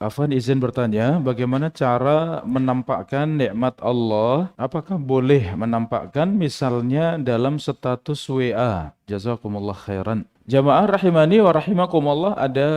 Afwan izin bertanya, bagaimana cara menampakkan nikmat Allah? Apakah boleh menampakkan misalnya dalam status WA? Jazakumullah khairan. Jamaah rahimani wa rahimakumullah, ada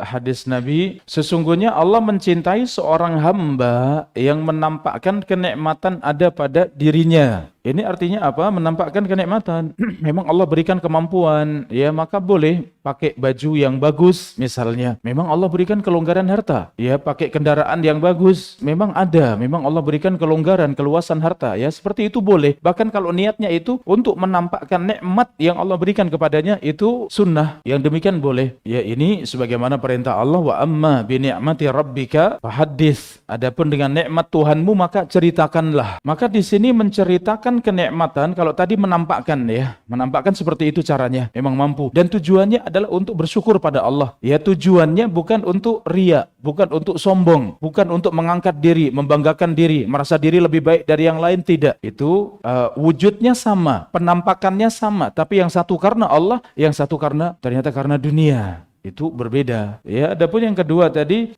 hadis Nabi, sesungguhnya Allah mencintai seorang hamba yang menampakkan kenikmatan ada pada dirinya. Ini artinya apa? Menampakkan kenikmatan. Memang Allah berikan kemampuan, ya maka boleh pakai baju yang bagus misalnya. Memang Allah berikan kelonggaran harta, ya pakai kendaraan yang bagus. Memang ada, memang Allah berikan kelonggaran, keluasan harta, ya seperti itu boleh. Bahkan kalau niatnya itu untuk menampakkan nikmat yang Allah berikan kepadanya, itu sunnah. Yang demikian boleh. Ya ini sebagaimana perintah Allah, wa amma bi ni'mati rabbika fahaddits. Adapun dengan nikmat Tuhanmu maka ceritakanlah. Maka di sini menceritakan kenikmatan, kalau tadi menampakkan, ya menampakkan seperti itu caranya, memang mampu, dan tujuannya adalah untuk bersyukur pada Allah, ya tujuannya bukan untuk riya, bukan untuk sombong, bukan untuk mengangkat diri, membanggakan diri, merasa diri lebih baik dari yang lain, tidak. Itu wujudnya sama, penampakannya sama, tapi yang satu karena Allah, yang satu ternyata karena dunia. Itu berbeda. Ya, adapun yang kedua tadi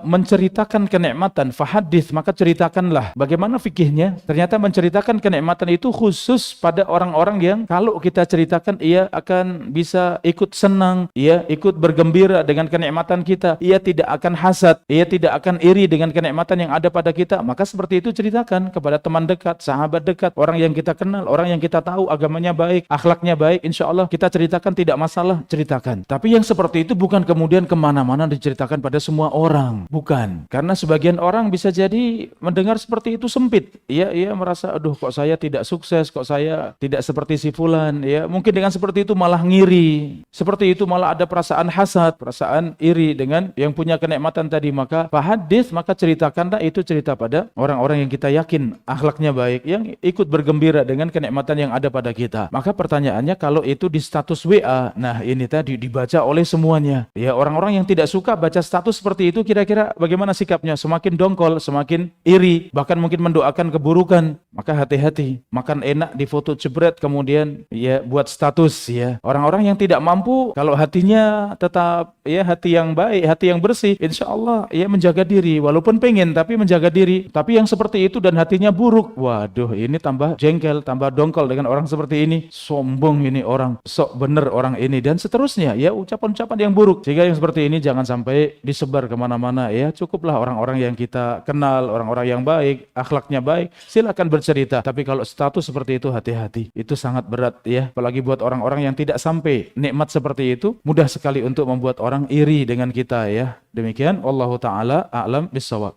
menceritakan kenikmatan, fahadits, maka ceritakanlah. Bagaimana fikihnya? Ternyata menceritakan kenikmatan itu khusus pada orang-orang yang kalau kita ceritakan ia akan bisa ikut senang, ia ikut bergembira dengan kenikmatan kita, ia tidak akan hasad, ia tidak akan iri dengan kenikmatan yang ada pada kita. Maka seperti itu ceritakan kepada teman dekat, sahabat dekat, orang yang kita kenal, orang yang kita tahu agamanya baik, akhlaknya baik, insya Allah kita ceritakan, tidak masalah, ceritakan. Tapi yang seperti itu bukan kemudian kemana-mana diceritakan pada semua orang, bukan. Karena sebagian orang bisa jadi mendengar seperti itu sempit, ia merasa, aduh kok saya tidak sukses, kok saya tidak seperti si fulan, ya mungkin dengan seperti itu malah ngiri, seperti itu malah ada perasaan hasad, perasaan iri dengan yang punya kenikmatan tadi. Maka fahadits, maka ceritakanlah, itu cerita pada orang-orang yang kita yakin akhlaknya baik, yang ikut bergembira dengan kenikmatan yang ada pada kita. Maka pertanyaannya, kalau itu di status WA, nah ini tadi dibaca oleh semua. Ya, orang-orang yang tidak suka baca status seperti itu, kira-kira bagaimana sikapnya? Semakin dongkol, semakin iri, bahkan mungkin mendoakan keburukan. Maka hati-hati, makan enak di foto jebret kemudian ya buat status, ya. Orang-orang yang tidak mampu, kalau hatinya tetap ya hati yang baik, hati yang bersih, insya Allah ya menjaga diri, walaupun pengen tapi menjaga diri. Tapi yang seperti itu dan hatinya buruk, waduh ini tambah jengkel, tambah dongkol dengan orang seperti ini, sombong ini orang, sok bener orang ini, dan seterusnya, ya ucapan-ucapan yang buruk. Sehingga yang seperti ini jangan sampai disebar kemana-mana, ya cukuplah orang-orang yang kita kenal, orang-orang yang baik, akhlaknya baik, silakan bercerita. Tapi kalau status seperti itu, hati-hati, itu sangat berat, ya apalagi buat orang-orang yang tidak sampai nikmat seperti itu, mudah sekali untuk membuat orang iri dengan kita, ya. Demikian, wallahu ta'ala a'lam bissawab.